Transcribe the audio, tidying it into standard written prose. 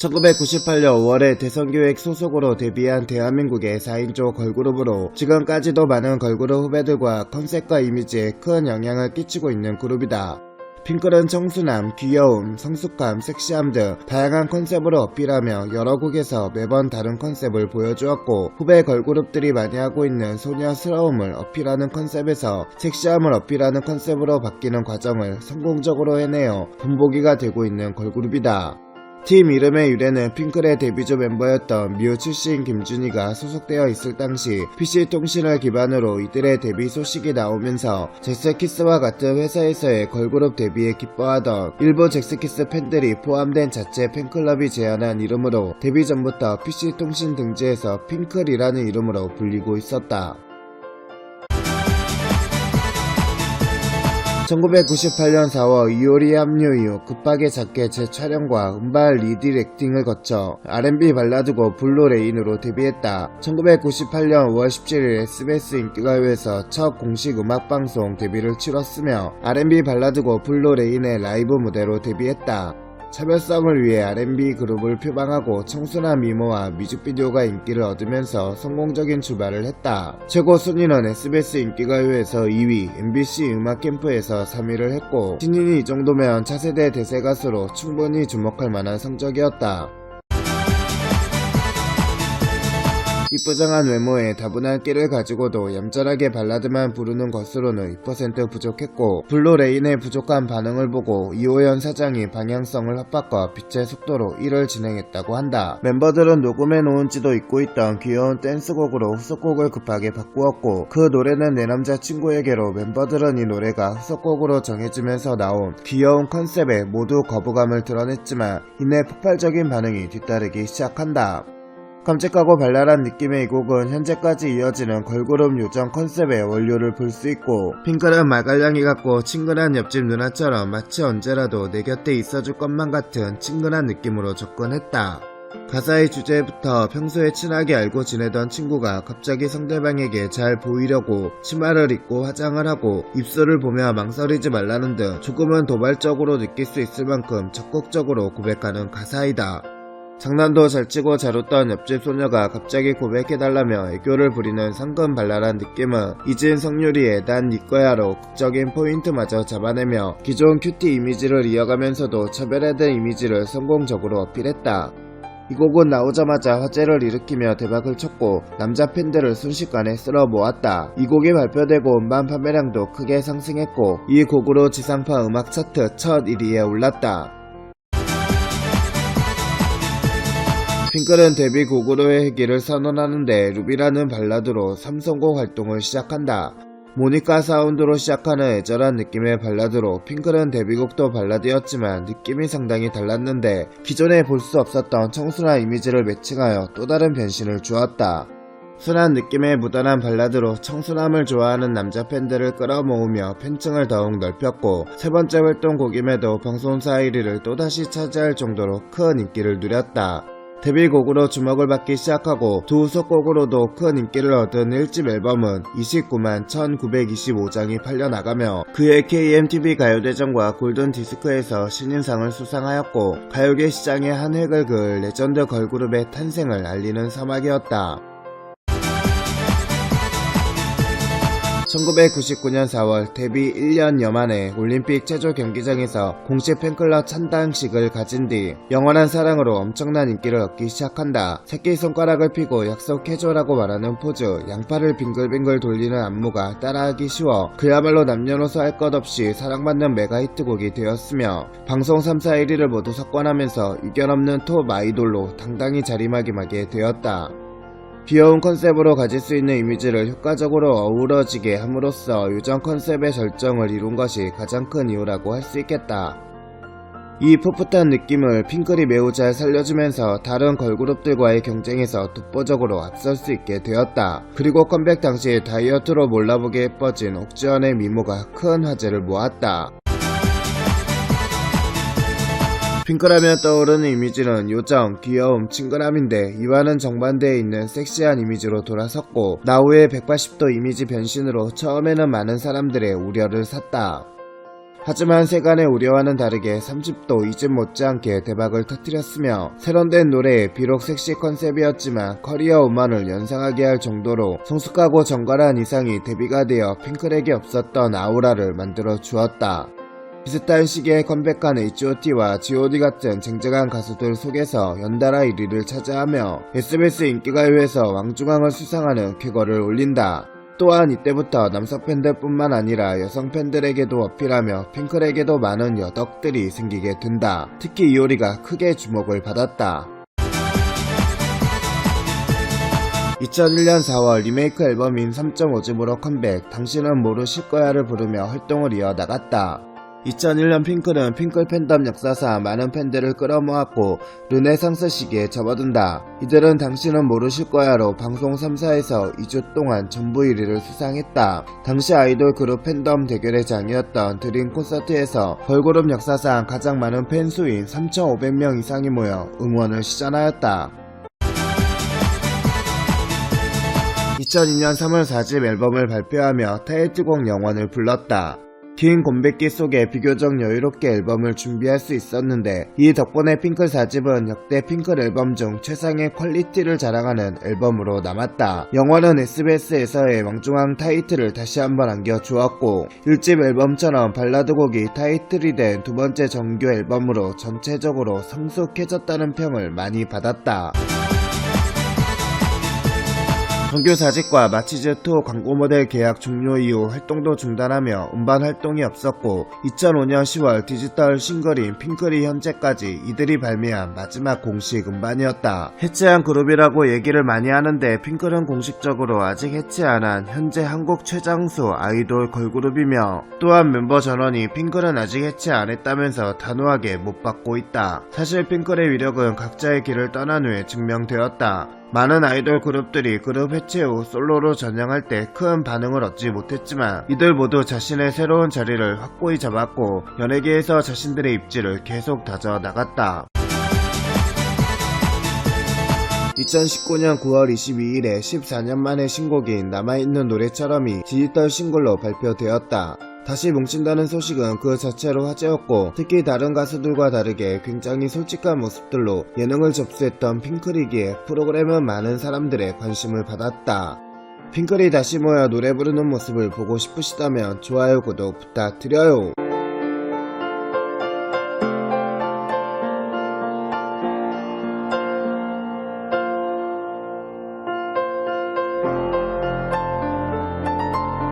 1998년 5월에 대선기획 소속으로 데뷔한 대한민국의 4인조 걸그룹으로 지금까지도 많은 걸그룹 후배들과 컨셉과 이미지에 큰 영향을 끼치고 있는 그룹이다. 핑클은 청순함, 귀여움, 성숙함, 섹시함 등 다양한 컨셉으로 어필하며 여러 곡에서 매번 다른 컨셉을 보여주었고, 후배 걸그룹들이 많이 하고 있는 소녀스러움을 어필하는 컨셉에서 섹시함을 어필하는 컨셉으로 바뀌는 과정을 성공적으로 해내어 본보기가 되고 있는 걸그룹이다. 팀 이름의 유래는 핑클의 데뷔조 멤버였던 뮤 출신 김준희가 소속되어 있을 당시 PC통신을 기반으로 이들의 데뷔 소식이 나오면서 잭스키스와 같은 회사에서의 걸그룹 데뷔에 기뻐하던 일부 잭스키스 팬들이 포함된 자체 팬클럽이 제안한 이름으로 데뷔 전부터 PC통신 등지에서 핑클이라는 이름으로 불리고 있었다. 1998년 4월 이효리 합류 이후 급하게 작게 재촬영과 음반 리디렉팅을 거쳐 R&B 발라드곡 블루레인으로 데뷔했다. 1998년 5월 17일 SBS 인기가요에서 첫 공식 음악방송 데뷔를 치렀으며 R&B 발라드곡 블루레인의 라이브 무대로 데뷔했다. 차별성을 위해 R&B 그룹을 표방하고 청순한 미모와 뮤직비디오가 인기를 얻으면서 성공적인 출발을 했다. 최고 순위는 SBS 인기가요에서 2위, MBC 음악캠프에서 3위를 했고, 신인이 이 정도면 차세대 대세 가수로 충분히 주목할 만한 성적이었다. 이쁘장한 외모에 다분한 끼를 가지고도 얌전하게 발라드만 부르는 것으로는 2% 부족했고, 블루레인의 부족한 반응을 보고 이호연 사장이 방향성을 확바꿔 빛의 속도로 일을 진행했다고 한다. 멤버들은 녹음해놓은 지도 잊고 있던 귀여운 댄스곡으로 후속곡을 급하게 바꾸었고, 그 노래는 내 남자친구에게로 멤버들은 이 노래가 후속곡으로 정해지면서 나온 귀여운 컨셉에 모두 거부감을 드러냈지만 이내 폭발적인 반응이 뒤따르기 시작한다. 깜찍하고 발랄한 느낌의 이 곡은 현재까지 이어지는 걸그룹 요정 컨셉의 원료를 볼 수 있고, 핑클은 말갈량이 같고 친근한 옆집 누나처럼 마치 언제라도 내 곁에 있어줄 것만 같은 친근한 느낌으로 접근했다. 가사의 주제부터 평소에 친하게 알고 지내던 친구가 갑자기 상대방에게 잘 보이려고 치마를 입고 화장을 하고 입술을 보며 망설이지 말라는 등 조금은 도발적으로 느낄 수 있을 만큼 적극적으로 고백하는 가사이다. 장난도 잘 치고 잘 웃던 옆집 소녀가 갑자기 고백해달라며 애교를 부리는 상큼 발랄한 느낌은 이진 성유리의 난 니꺼야로 극적인 포인트마저 잡아내며 기존 큐티 이미지를 이어가면서도 차별화된 이미지를 성공적으로 어필했다. 이 곡은 나오자마자 화제를 일으키며 대박을 쳤고 남자 팬들을 순식간에 쓸어 모았다. 이 곡이 발표되고 음반 판매량도 크게 상승했고 이 곡으로 지상파 음악 차트 첫 1위에 올랐다. 핑클은 데뷔 곡으로의 회귀를 선언하는데 루비라는 발라드로 3선곡 활동을 시작한다. 모니카 사운드로 시작하는 애절한 느낌의 발라드로 핑클은 데뷔곡도 발라드였지만 느낌이 상당히 달랐는데 기존에 볼 수 없었던 청순한 이미지를 매칭하여 또 다른 변신을 주었다. 순한 느낌의 무던한 발라드로 청순함을 좋아하는 남자 팬들을 끌어모으며 팬층을 더욱 넓혔고, 세 번째 활동곡임에도 방송사 1위를 또다시 차지할 정도로 큰 인기를 누렸다. 데뷔곡으로 주목을 받기 시작하고 두 후속곡으로도 큰 인기를 얻은 1집 앨범은 29만 1925장이 팔려나가며 그해 KMTV 가요대전과 골든디스크에서 신인상을 수상하였고 가요계 시장에 한 획을 그을 레전드 걸그룹의 탄생을 알리는 사막이었다. 1999년 4월 데뷔 1년여 만에 올림픽 체조 경기장에서 공식 팬클럽 찬당식을 가진 뒤 영원한 사랑으로 엄청난 인기를 얻기 시작한다. 새끼손가락을 펴고 약속해줘라고 말하는 포즈, 양팔을 빙글빙글 돌리는 안무가 따라하기 쉬워 그야말로 남녀노소 할 것 없이 사랑받는 메가 히트곡이 되었으며 방송 3사 1위를 모두 석권하면서 이견 없는 톱 아이돌로 당당히 자리매김하게 되었다. 귀여운 컨셉으로 가질 수 있는 이미지를 효과적으로 어우러지게 함으로써 요정 컨셉의 절정을 이룬 것이 가장 큰 이유라고 할 수 있겠다. 이 풋풋한 느낌을 핑클이 매우 잘 살려주면서 다른 걸그룹들과의 경쟁에서 독보적으로 앞설 수 있게 되었다. 그리고 컴백 당시 다이어트로 몰라보게 예뻐진 옥주현의 미모가 큰 화제를 모았다. 핑클하면 떠오르는 이미지는 요정, 귀여움, 친근함인데 이와는 정반대에 있는 섹시한 이미지로 돌아섰고 나후의 180도 이미지 변신으로 처음에는 많은 사람들의 우려를 샀다. 하지만 세간의 우려와는 다르게 30도 이집 못지않게 대박을 터뜨렸으며 세련된 노래에 비록 섹시 컨셉이었지만 커리어 우먼을 연상하게 할 정도로 성숙하고 정갈한 이상이 대비가 되어 핑클에게 없었던 아우라를 만들어 주었다. 비슷한 시기에 컴백한 H.O.T와 G.O.D 같은 쟁쟁한 가수들 속에서 연달아 1위를 차지하며 SBS 인기가요에서 왕중왕을 수상하는 쾌거를 올린다. 또한 이때부터 남성 팬들뿐만 아니라 여성 팬들에게도 어필하며 핑클에게도 많은 여덕들이 생기게 된다. 특히 이효리가 크게 주목을 받았다. 2001년 4월 리메이크 앨범인 3.5집으로 컴백, 당신은 모르실 거야를 부르며 활동을 이어나갔다. 2001년 핑클은 핑클 팬덤 역사상 많은 팬들을 끌어모았고 르네상스 시기에 접어든다. 이들은 당신은 모르실 거야로 방송 3사에서 2주 동안 전부 1위를 수상했다. 당시 아이돌 그룹 팬덤 대결의 장이었던 드림 콘서트에서 걸그룹 역사상 가장 많은 팬수인 3,500명 이상이 모여 응원을 시전하였다. 2002년 3월 4집 앨범을 발표하며 타이틀곡 영원을 불렀다. 긴 곰백기 속에 비교적 여유롭게 앨범을 준비할 수 있었는데 이 덕분에 핑클 4집은 역대 핑클 앨범 중 최상의 퀄리티를 자랑하는 앨범으로 남았다. 영원은 SBS에서의 왕중왕 타이틀을 다시 한번 안겨주었고 1집 앨범처럼 발라드곡이 타이틀이 된 두 번째 정규 앨범으로 전체적으로 성숙해졌다는 평을 많이 받았다. 정규 4집과 마치즈2 광고 모델 계약 종료 이후 활동도 중단하며 음반 활동이 없었고 2005년 10월 디지털 싱글인 핑클이 현재까지 이들이 발매한 마지막 공식 음반이었다. 해체한 그룹이라고 얘기를 많이 하는데 핑클은 공식적으로 아직 해체 안한 현재 한국 최장수 아이돌 걸그룹이며 또한 멤버 전원이 핑클은 아직 해체 안했다면서 단호하게 못 받고 있다. 사실 핑클의 위력은 각자의 길을 떠난 후에 증명되었다. 많은 아이돌 그룹들이 그룹 해체 후 솔로로 전향할 때 큰 반응을 얻지 못했지만 이들 모두 자신의 새로운 자리를 확고히 잡았고 연예계에서 자신들의 입지를 계속 다져나갔다. 2019년 9월 22일에 14년 만에 신곡인 남아있는 노래처럼이 디지털 싱글로 발표되었다. 다시 뭉친다는 소식은 그 자체로 화제였고 특히 다른 가수들과 다르게 굉장히 솔직한 모습들로 예능을 접수했던 핑클이기에 프로그램은 많은 사람들의 관심을 받았다. 핑클이 다시 모여 노래 부르는 모습을 보고 싶으시다면 좋아요 구독 부탁드려요.